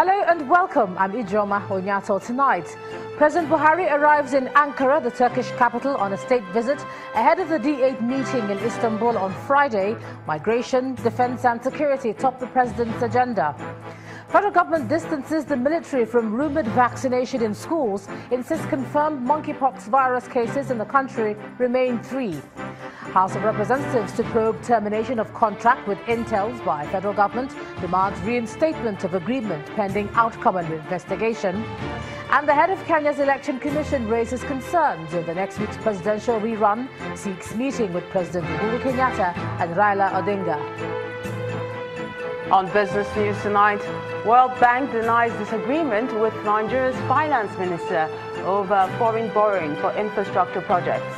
Hello and welcome. I'm Ijoma Onyato. Tonight, President Buhari arrives in Ankara, the Turkish capital, on a state visit ahead of the D8 meeting in Istanbul on Friday. Migration, defense and security top the president's agenda. Federal government distances the military from rumored vaccination in schools, insists confirmed monkeypox virus cases in the country remain 3. House of Representatives to probe termination of contract with Intels by federal government, demands reinstatement of agreement pending outcome of investigation. And the head of Kenya's election commission raises concerns over next week's presidential rerun, seeks meeting with President Uhuru Kenyatta and Raila Odinga. On business news tonight, World Bank denies disagreement with Nigeria's finance minister over foreign borrowing for infrastructure projects.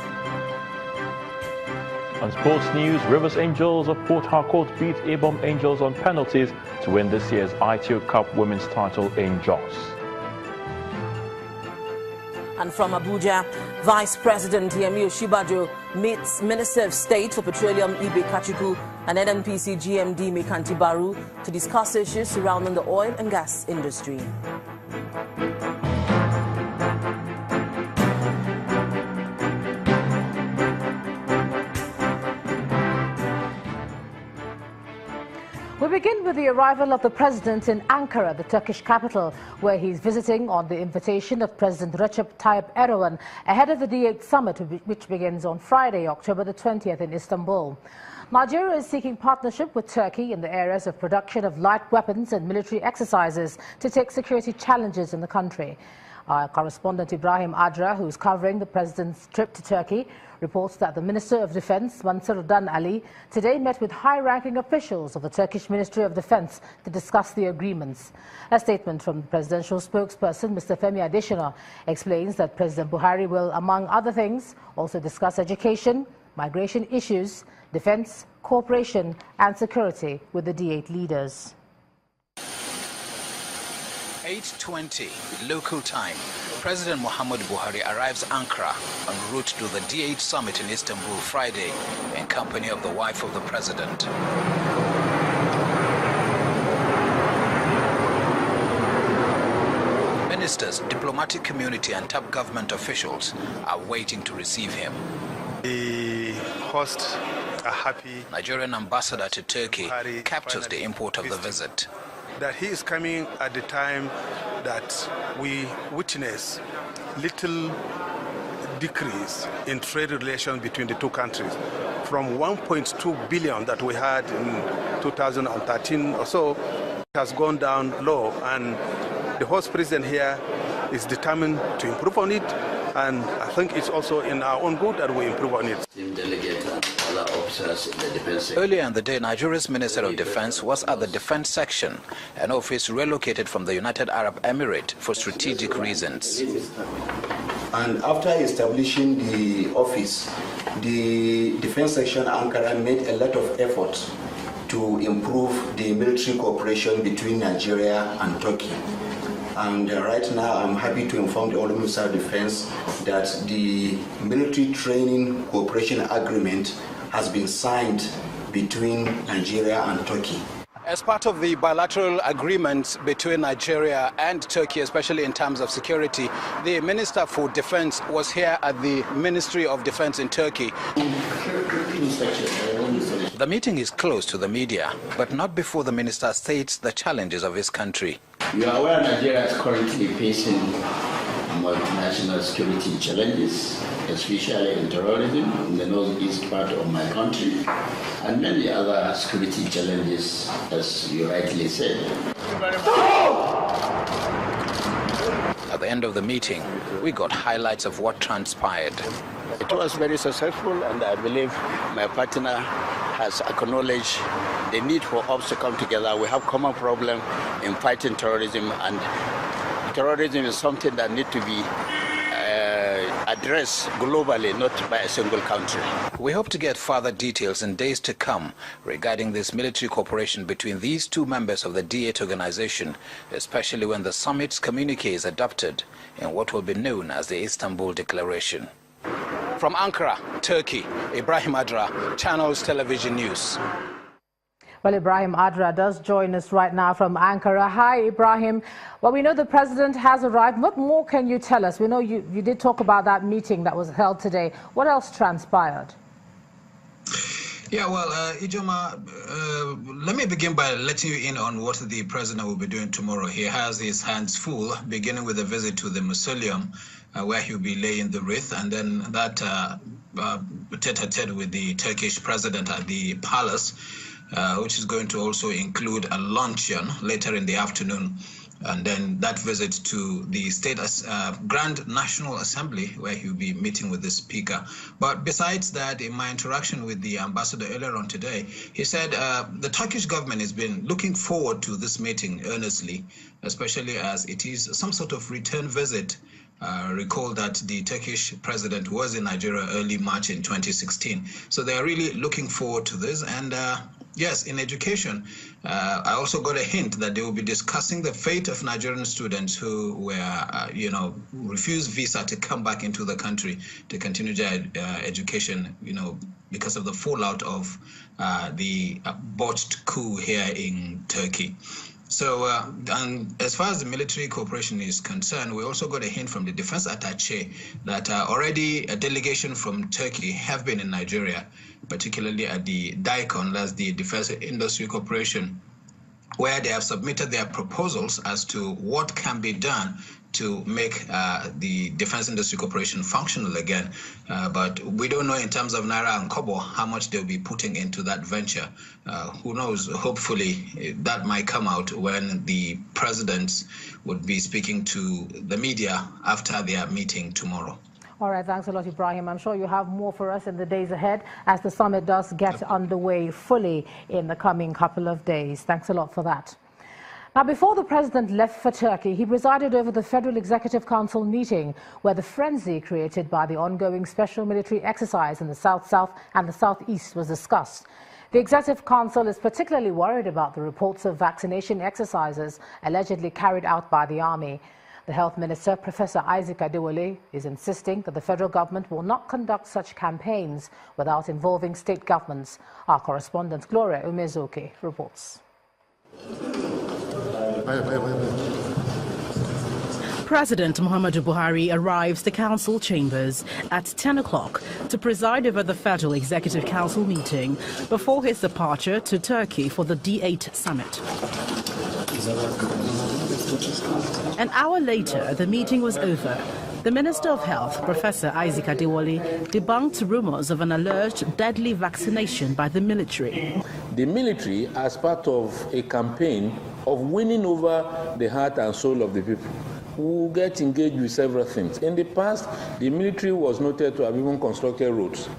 On sports news, Rivers Angels of Port Harcourt beat Ebom Angels on penalties to win this year's ITO Cup women's title in Jos. And from Abuja, Vice President Yemi Osinbajo meets Minister of State for Petroleum Ibe Kachuku and NNPC GMD Mekanti Baru to discuss issues surrounding the oil and gas industry. We begin with the arrival of the president in Ankara, the Turkish capital, where he's visiting on the invitation of President Recep Tayyip Erdogan ahead of the D8 summit, which begins on Friday, October the 20th in Istanbul. Nigeria is seeking partnership with Turkey in the areas of production of light weapons and military exercises to take security challenges in the country. Our correspondent Ibrahim Adra, who is covering the president's trip to Turkey, reports that the Minister of Defense, Mansur Dan Ali, today met with high-ranking officials of the Turkish Ministry of Defense to discuss the agreements. A statement from the presidential spokesperson, Mr. Femi Adesina, explains that President Buhari will, among other things, also discuss education, migration issues, defense, cooperation and security with the D8 leaders. 8:20 local time, President Muhammadu Buhari arrives Ankara en route to the D8 summit in Istanbul Friday in company of the wife of the president. Ministers, diplomatic community and top government officials are waiting to receive him. The hosts are happy. Nigerian ambassador to Turkey captures the import of the visit. That he is coming at the time that we witness little decrease in trade relations between the two countries. From 1.2 billion that we had in 2013 or so, it has gone down low, and the host president here is determined to improve on it, and I think it's also in our own good that we improve on it. Earlier in the day, Nigeria's Minister of Defense was at the Defense Section, an office relocated from the United Arab Emirates for strategic reasons. And after establishing the office, the Defense Section Ankara made a lot of efforts to improve the military cooperation between Nigeria and Turkey. And right now, I'm happy to inform the Honorable Minister of Defense that the military training cooperation agreement has been signed between Nigeria and Turkey. As part of the bilateral agreements between Nigeria and Turkey, especially in terms of security, the Minister for Defense was here at the Ministry of Defense in Turkey. The meeting is closed to the media, but not before the minister states the challenges of his country. You are aware Nigeria is currently facing multinational security challenges, especially in terrorism in the northeast part of my country, and many other security challenges, as you rightly said. At the end of the meeting, we got highlights of what transpired. It was very successful, and I believe my partner has acknowledged the need for us to come together. We have common problem in fighting terrorism, and terrorism is something that needs to be addressed globally, not by a single country. We hope to get further details in days to come regarding this military cooperation between these two members of the D8 organization, especially when the summit's communique is adopted in what will be known as the Istanbul Declaration. From Ankara, Turkey, Ibrahim Adra, Channels Television News. Well, Ibrahim Adra does join us right now from Ankara. Hi, Ibrahim. Well, we know the president has arrived. What more can you tell us? We know you did talk about that meeting that was held today. What else transpired? Yeah, well, Ijoma, let me begin by letting you in on what the president will be doing tomorrow. He has his hands full, beginning with a visit to the mausoleum, where he'll be laying the wreath, and then that tete-a-tete with the Turkish president at the palace, which is going to also include a luncheon later in the afternoon, and then that visit to the State Grand National Assembly, where he'll be meeting with the Speaker. But besides that, in my interaction with the ambassador earlier on today, he said the Turkish government has been looking forward to this meeting earnestly, especially as it is some sort of return visit. Recall that the Turkish president was in Nigeria early March in 2016. So they are really looking forward to this. And yes, in education, I also got a hint that they will be discussing the fate of Nigerian students who were, refused visa to come back into the country to continue their education, because of the fallout of the botched coup here in Turkey. So, and as far as the military cooperation is concerned, we also got a hint from the defense attaché that already a delegation from Turkey have been in Nigeria, particularly at the DICON, that's the Defense Industry Corporation, where they have submitted their proposals as to what can be done to make the Defense Industry Corporation functional again. But we don't know in terms of Naira and Kobo how much they'll be putting into that venture. Who knows? Hopefully that might come out when the presidents would be speaking to the media after their meeting tomorrow. All right, thanks a lot, Ibrahim. I'm sure you have more for us in the days ahead as the summit does get underway fully in the coming couple of days. Thanks a lot for that. Now, before the president left for Turkey, he presided over the Federal Executive Council meeting where the frenzy created by the ongoing special military exercise in the South-South and the South-East was discussed. The Executive Council is particularly worried about the reports of vaccination exercises allegedly carried out by the army. The Health Minister, Professor Isaac Adewale, is insisting that the federal government will not conduct such campaigns without involving state governments. Our correspondent Gloria Umezoke reports. President Muhammadu Buhari arrives the council chambers at 10 o'clock to preside over the Federal Executive Council meeting before his departure to Turkey for the D8 summit. An hour later, the meeting was over. The Minister of Health, Professor Isaac Adewale, debunked rumors of an alleged deadly vaccination by the military. The military, as part of a campaign of winning over the heart and soul of the people, will get engaged with several things. In the past, the military was noted to have even constructed roads.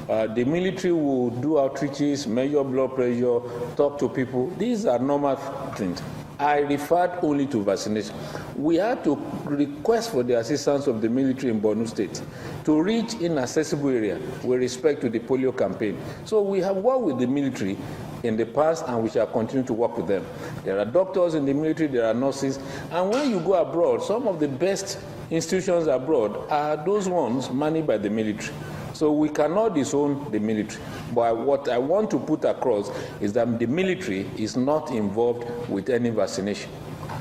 The military will do outreaches, measure blood pressure, talk to people. These are normal things. I referred only to vaccination. We had to request for the assistance of the military in Borno State to reach inaccessible area with respect to the polio campaign. So we have worked with the military in the past and we shall continue to work with them. There are doctors in the military, there are nurses, and when you go abroad, some of the best institutions abroad are those ones managed by the military. So we cannot disown the military. But what I want to put across is that the military is not involved with any vaccination.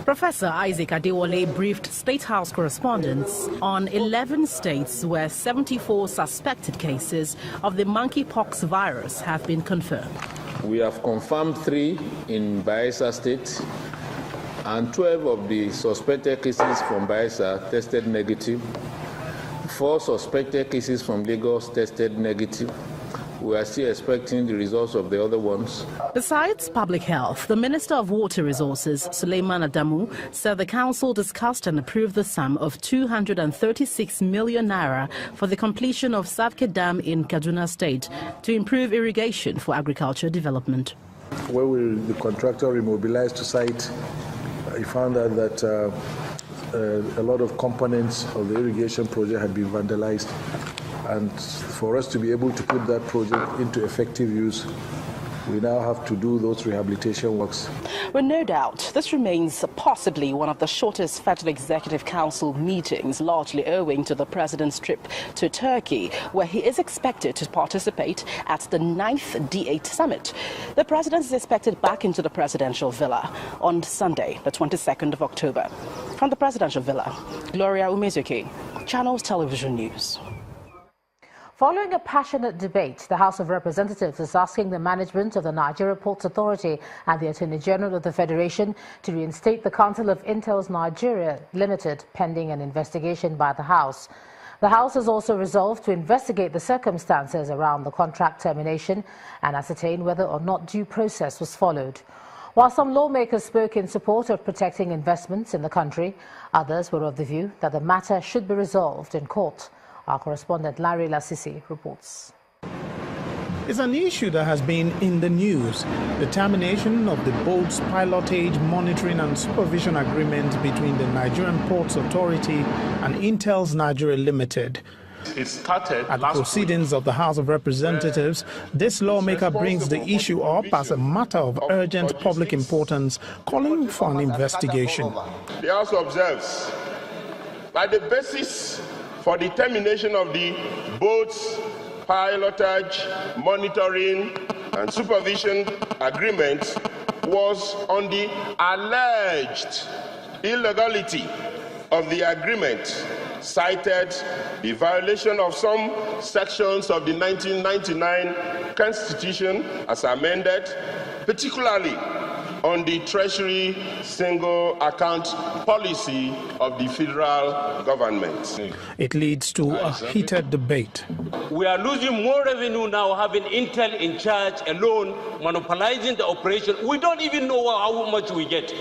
Professor Isaac Adewale briefed State House correspondents on 11 states where 74 suspected cases of the monkeypox virus have been confirmed. We have confirmed 3 in Bayelsa State, and 12 of the suspected cases from Bayelsa tested negative. 4 suspected cases from Lagos tested negative. We are still expecting the results of the other ones. Besides public health, the Minister of Water Resources, Suleiman Adamu, said the council discussed and approved the sum of 236 million naira for the completion of Savke Dam in Kaduna State to improve irrigation for agriculture development. When the contractor remobilized to site, he found out that a lot of components of the irrigation project had been vandalized. And for us to be able to put that project into effective use, we now have to do those rehabilitation works. Well, no doubt, this remains possibly one of the shortest Federal Executive Council meetings, largely owing to the president's trip to Turkey, where he is expected to participate at the 9th D8 summit. The president is expected back into the presidential villa on Sunday, the 22nd of October. From the presidential villa, Gloria Umezuki, Channels Television News. Following a passionate debate, the House of Representatives is asking the management of the Nigeria Ports Authority and the Attorney General of the Federation to reinstate the Council of Intel's Nigeria Limited, pending an investigation by the House. The House has also resolved to investigate the circumstances around the contract termination and ascertain whether or not due process was followed. While some lawmakers spoke in support of protecting investments in the country, others were of the view that the matter should be resolved in court. Our correspondent Larry Lasisi reports. It's an issue that has been in the news, the termination of the boat's pilotage, monitoring and supervision agreement between the Nigerian Ports Authority and Intel's Nigeria Limited. It started at the proceedings of the House of Representatives, this lawmaker brings the issue up as a matter of urgent public importance, calling for an investigation. The House observes that the basis for the termination of the boat's pilotage, monitoring and supervision agreement was on the alleged illegality of the agreement, cited the violation of some sections of the 1999 Constitution as amended, particularly on the Treasury single account policy of the federal government. It leads to a heated debate. We are losing more revenue now having Intel in charge alone, monopolizing the operation. We don't even know how much we get.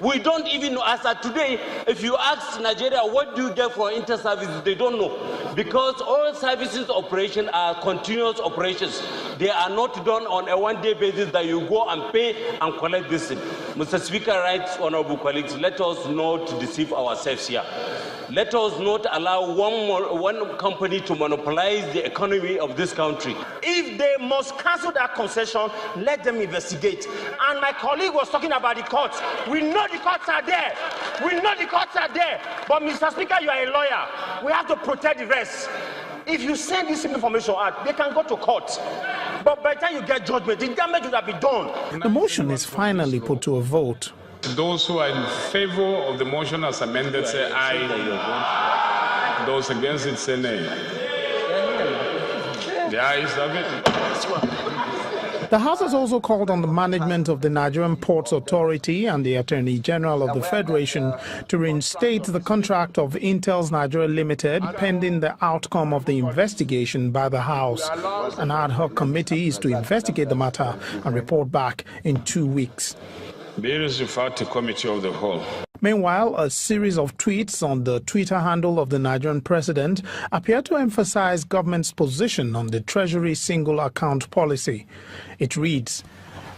We don't even know. As of today, if you ask Nigeria, what do you get for Intel services, they don't know. Because all services operation are continuous operations. They are not done on a one-day basis that you go and pay and collect this. Mr. Speaker, right, honorable colleagues, let us not deceive ourselves here. Let us not allow one company to monopolize the economy of this country. If they must cancel that concession, let them investigate. And my colleague was talking about the courts. We know the courts are there. We know the courts are there. But Mr. Speaker, you are a lawyer. We have to protect the rest. If you send this information out, they can go to court. But by the time you get judgment, the damage would have been done. The motion is finally put to a vote. Those who are in favor of the motion as amended say aye. Those against it say nay. The ayes have it. The House has also called on the management of the Nigerian Ports Authority and the Attorney General of the Federation to reinstate the contract of Intel's Nigeria Limited pending the outcome of the investigation by the House. An ad hoc committee is to investigate the matter and report back in 2 weeks. Bill is referred to Committee of the Whole. Meanwhile, a series of tweets on the Twitter handle of the Nigerian president appear to emphasize government's position on the Treasury single account policy. It reads,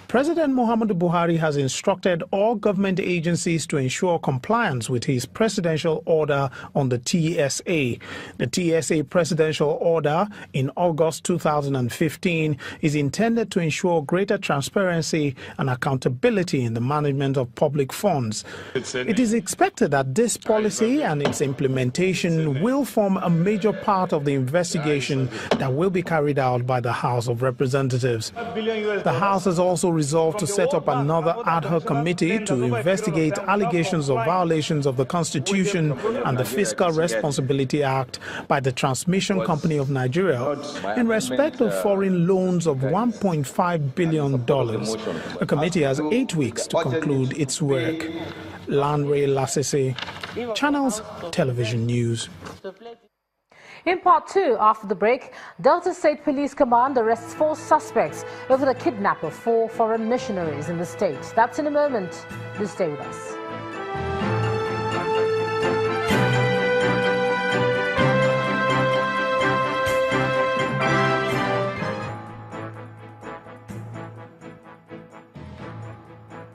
President Muhammadu Buhari has instructed all government agencies to ensure compliance with his presidential order on the TSA. The TSA presidential order in August 2015 is intended to ensure greater transparency and accountability in the management of public funds. It is expected that this policy and its implementation will form a major part of the investigation that will be carried out by the House of Representatives. The House has also resolved to set up another ad hoc committee to investigate allegations of violations of the Constitution and the Fiscal Responsibility Act by the Transmission Company of Nigeria in respect of foreign loans of $1.5 billion. The committee has 8 weeks to conclude its work. Lanre Lasese, Channels Television News. In part 2, after the break, Delta State Police Command arrests 4 suspects over the kidnap of 4 foreign missionaries in the state. That's in a moment. Do stay with us.